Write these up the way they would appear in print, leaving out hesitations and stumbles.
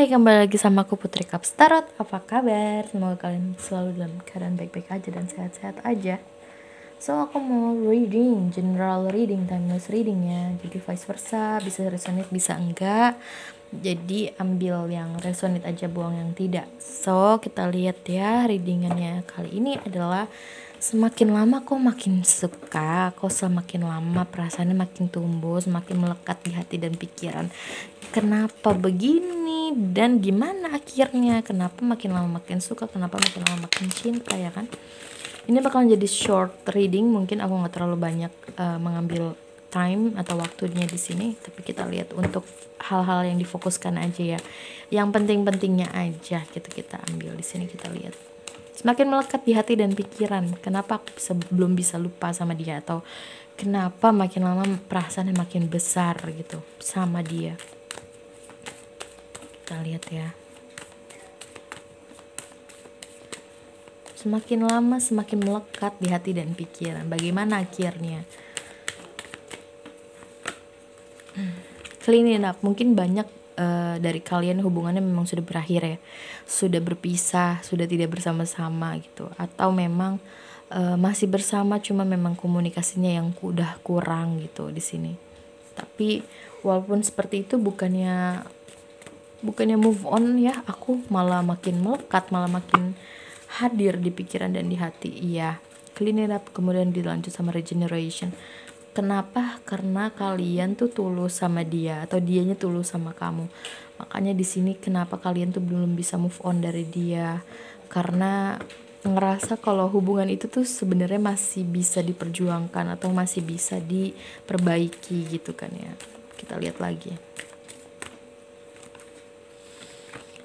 kembali lagi sama aku Putri Kaps Tarot. Apa kabar? Semoga kalian selalu dalam keadaan baik-baik aja dan sehat-sehat aja. So, aku mau reading, general reading, timeless reading ya. Jadi vice versa, bisa resonate, bisa enggak. Jadi ambil yang resonate aja, buang yang tidak. So, kita lihat ya readingannya kali ini adalah semakin lama kok makin suka, kok semakin lama perasaannya makin tumbuh, semakin melekat di hati dan pikiran. Kenapa begini dan gimana akhirnya? Kenapa makin lama makin suka? Kenapa makin lama makin cinta, ya kan? Ini bakalan jadi short reading, mungkin aku nggak terlalu banyak mengambil time atau waktunya di sini, tapi kita lihat untuk hal-hal yang difokuskan aja ya, yang penting-pentingnya aja gitu kita ambil di sini. Kita lihat semakin melekat di hati dan pikiran. Kenapa aku belum bisa lupa sama dia, atau kenapa makin lama perasaannya makin besar gitu sama dia. Kita lihat ya. Semakin lama semakin melekat di hati dan pikiran. Bagaimana akhirnya? Clean it up. Mungkin banyak dari kalian hubungannya memang sudah berakhir ya, sudah berpisah, sudah tidak bersama-sama gitu, atau memang masih bersama cuma memang komunikasinya yang udah kurang gitu di sini. Tapi walaupun seperti itu, bukannya move on ya, aku malah makin melekat, malah makin hadir di pikiran dan di hati. Iya, clean it up, kemudian dilanjut sama regeneration. Kenapa? Karena kalian tuh tulus sama dia, atau dianya tulus sama kamu. Makanya di sini kenapa kalian tuh belum bisa move on dari dia, karena ngerasa kalau hubungan itu tuh sebenarnya masih bisa diperjuangkan atau masih bisa diperbaiki gitu kan ya. Kita lihat lagi.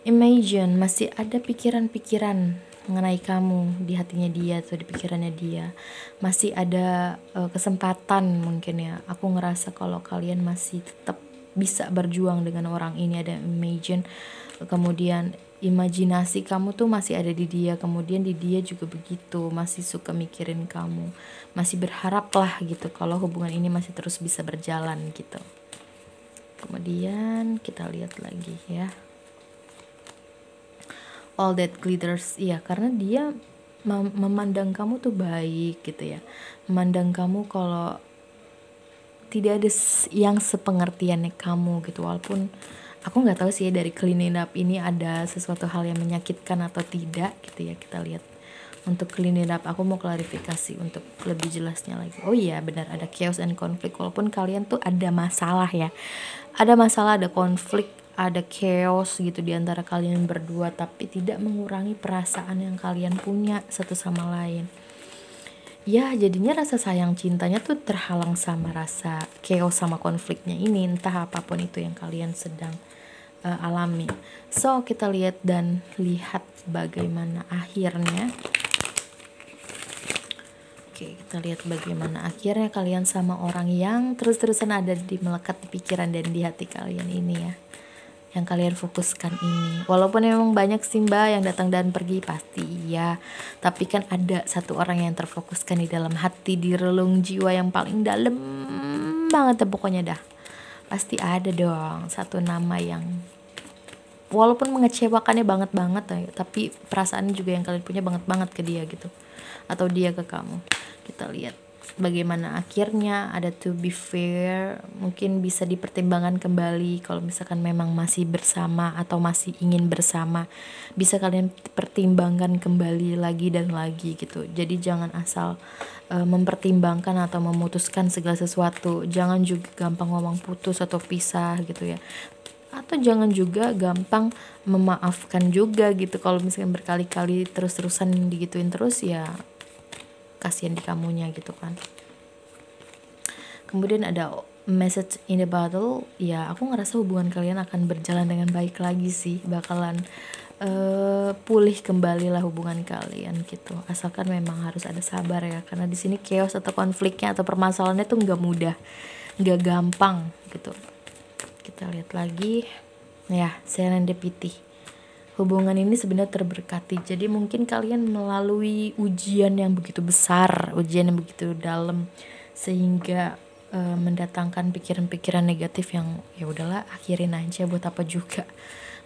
Imagine masih ada pikiran-pikiran mengenai kamu di hatinya dia atau di pikirannya dia. Masih ada kesempatan mungkin ya. Aku ngerasa kalau kalian masih tetap bisa berjuang dengan orang ini. Ada imagine, kemudian imajinasi kamu tuh masih ada di dia, kemudian di dia juga begitu, masih suka mikirin kamu, masih berharap lah gitu kalau hubungan ini masih terus bisa berjalan gitu. Kemudian kita lihat lagi ya. All that glitters, iya, karena dia memandang kamu tuh baik gitu ya, memandang kamu kalau tidak ada yang sepengertiannya kamu gitu. Walaupun aku nggak tahu sih dari cleaning up ini ada sesuatu hal yang menyakitkan atau tidak gitu ya. Kita lihat untuk cleaning up, aku mau klarifikasi untuk lebih jelasnya lagi. Oh iya, benar, ada chaos and conflict. Walaupun kalian tuh ada masalah ya, ada masalah, ada konflik, ada chaos gitu di antara kalian berdua, tapi tidak mengurangi perasaan yang kalian punya satu sama lain. Ya, jadinya rasa sayang cintanya tuh terhalang sama rasa chaos sama konfliknya ini, entah apapun itu yang kalian sedang alami. So, kita lihat dan lihat bagaimana akhirnya. Oke, kita lihat bagaimana akhirnya kalian sama orang yang terus-terusan ada di melekat di pikiran dan di hati kalian ini ya, yang kalian fokuskan ini. Walaupun memang banyak simba yang datang dan pergi, pasti iya, tapi kan ada satu orang yang terfokuskan di dalam hati, di relung jiwa yang paling dalam banget ya, pokoknya dah pasti ada dong satu nama yang walaupun mengecewakannya banget tapi perasaannya juga yang kalian punya banget ke dia gitu, atau dia ke kamu. Kita lihat bagaimana akhirnya. Ada to be fair, mungkin bisa dipertimbangkan kembali kalau misalkan memang masih bersama atau masih ingin bersama, bisa kalian pertimbangkan kembali lagi dan lagi gitu. Jadi jangan asal mempertimbangkan atau memutuskan segala sesuatu. Jangan juga gampang ngomong putus atau pisah gitu ya, atau jangan juga gampang memaafkan juga gitu. Kalau misalkan berkali-kali terus-terusan digituin terus, ya kasihan di kamunya gitu kan. Kemudian ada message in the bottle, ya aku ngerasa hubungan kalian akan berjalan dengan baik lagi sih, bakalan pulih kembali lah hubungan kalian gitu, asalkan memang harus ada sabar ya, karena di sini chaos atau konfliknya atau permasalahannya tuh nggak mudah, nggak gampang gitu. Kita lihat lagi ya, serendipity. Hubungan ini sebenarnya terberkati. Jadi mungkin kalian melalui ujian yang begitu besar, ujian yang begitu dalam, sehingga mendatangkan pikiran-pikiran negatif yang ya udahlah akhirin aja, buat apa juga.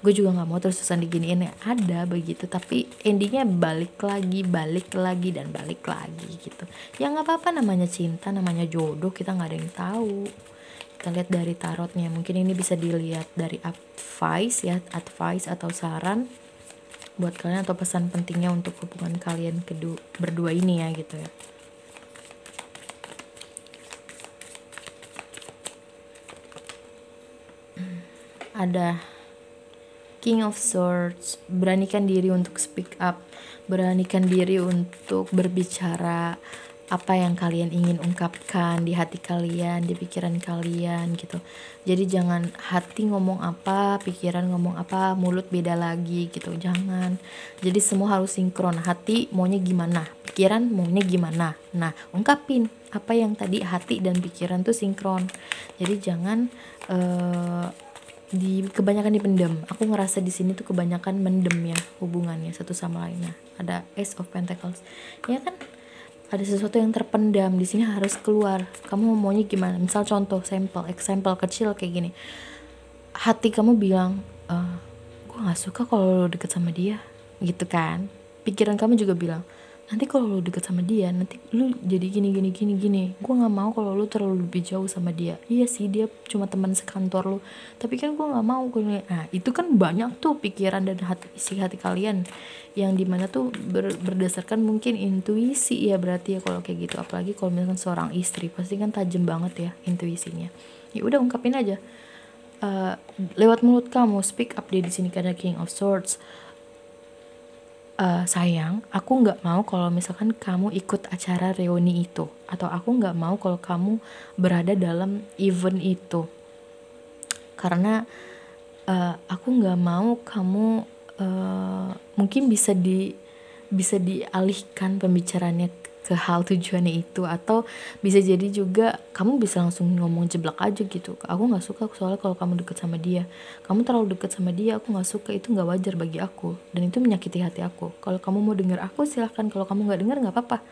gue juga nggak mau terus-terusan diginiin ya, ada begitu, tapi endingnya balik lagi dan balik lagi gitu. Ya nggak apa-apa, namanya cinta, namanya jodoh, kita nggak ada yang tahu. Kita lihat dari tarotnya, mungkin ini bisa dilihat dari advice ya, advice atau saran buat kalian atau pesan pentingnya untuk hubungan kalian berdua ini ya gitu ya. Ada King of Swords, beranikan diri untuk speak up, beranikan diri untuk berbicara apa yang kalian ingin ungkapkan di hati kalian, di pikiran kalian gitu. Jadi jangan hati ngomong apa, pikiran ngomong apa, mulut beda lagi gitu, jangan. Jadi semua harus sinkron, hati maunya gimana, pikiran maunya gimana. Nah, ungkapin apa yang tadi hati dan pikiran tuh sinkron. Jadi jangan kebanyakan dipendam. Aku ngerasa di sini tuh kebanyakan mendem ya hubungannya satu sama lainnya. Ada Ace of Pentacles. Ya kan? Ada sesuatu yang terpendam di sini harus keluar. Kamu maunya gimana? Misal contoh, example kecil kayak gini. Hati kamu bilang, gue nggak suka kalau lo deket sama dia, gitu kan? Pikiran kamu juga bilang, nanti kalau lo deket sama dia, nanti lo jadi gini. Gue nggak mau kalau lo terlalu lebih jauh sama dia. Iya sih, dia cuma teman sekantor lo, tapi kan gue nggak mau. Nah, itu kan banyak tuh pikiran dan isi hati kalian yang dimana tuh berdasarkan mungkin intuisi ya, berarti ya kalau kayak gitu. Apalagi kalau misalkan seorang istri, pasti kan tajam banget ya intuisinya. Ya udah, ungkapin aja lewat mulut kamu, speak up dia di sini karena King of Swords. Sayang, aku nggak mau kalau misalkan kamu ikut acara reuni itu, atau aku nggak mau kalau kamu berada dalam event itu, karena aku nggak mau kamu mungkin bisa dialihkan pembicaraannya ke hal tujuannya itu, atau bisa jadi juga kamu bisa langsung ngomong jeblak aja gitu, aku nggak suka soalnya kalau kamu deket sama dia, kamu terlalu deket sama dia, aku nggak suka, itu nggak wajar bagi aku dan itu menyakiti hati aku. Kalau kamu mau dengar aku silahkan, kalau kamu nggak dengar nggak apa-apa.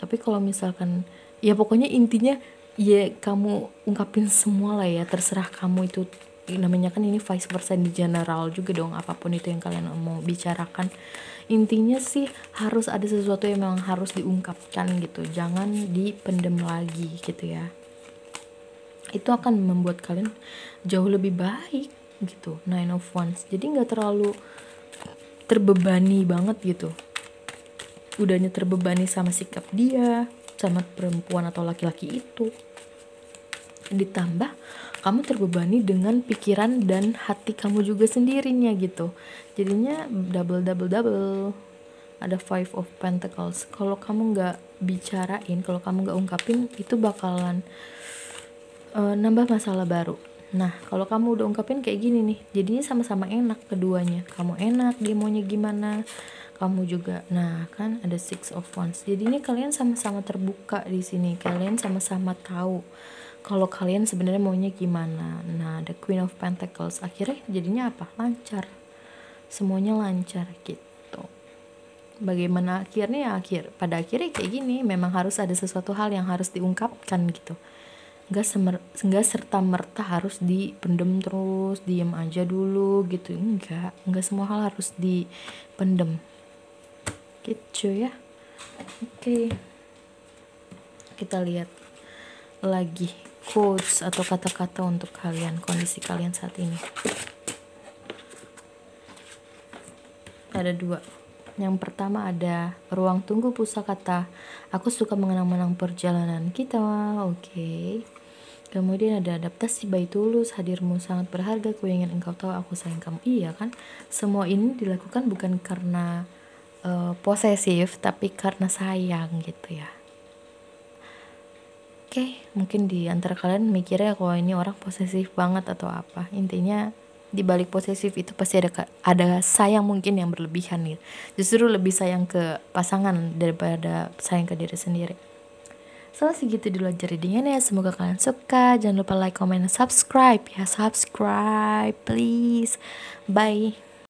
Tapi kalau misalkan ya pokoknya intinya ya kamu ungkapin semua lah ya, terserah kamu. Itu namanya kan ini vice versa di general juga dong, apapun itu yang kalian mau bicarakan. Intinya sih harus ada sesuatu yang memang harus diungkapkan gitu, jangan dipendem lagi gitu ya. Itu akan membuat kalian jauh lebih baik gitu. Nine of Wands, jadi gak terlalu terbebani banget gitu. Udahnya terbebani sama sikap dia, sama perempuan atau laki-laki itu, ditambah kamu terbebani dengan pikiran dan hati kamu juga sendirinya gitu. Jadinya double. Ada Five of Pentacles. Kalau kamu nggak bicarain, kalau kamu nggak ungkapin, itu bakalan nambah masalah baru. Nah, kalau kamu udah ungkapin kayak gini nih, jadinya sama-sama enak keduanya. Kamu enak, dia maunya gimana, kamu juga. Nah, kan ada Six of Wands. Jadinya kalian sama-sama terbuka di sini. Kalian sama-sama tahu kalau kalian sebenarnya maunya gimana. Nah, ada Queen of Pentacles. Akhirnya jadinya apa? Lancar. Semuanya lancar gitu. Bagaimana akhirnya? Pada akhirnya kayak gini. Memang harus ada sesuatu hal yang harus diungkapkan gitu. Enggak serta-merta harus dipendem terus, diem aja dulu gitu. Enggak semua hal harus dipendem. Gitu ya. Oke. Kita lihat lagi quotes atau kata-kata untuk kalian, kondisi kalian saat ini. Ada 2. Yang pertama ada ruang tunggu pusakata. Aku suka mengenang-menang perjalanan kita. Oke. Kemudian ada adaptasi bayi tulus. Hadirmu sangat berharga. Ku ingin engkau tahu aku sayang kamu. Iya kan? Semua ini dilakukan bukan karena posesif, tapi karena sayang gitu ya. Oke, mungkin di antara kalian mikirnya kalau ini orang posesif banget atau apa. Intinya di balik posesif itu pasti ada sayang mungkin yang berlebihan gitu. Justru lebih sayang ke pasangan daripada sayang ke diri sendiri. So, segitu dulu aja readingannya. Semoga kalian suka. Jangan lupa like, comment, dan subscribe ya. Subscribe please. Bye.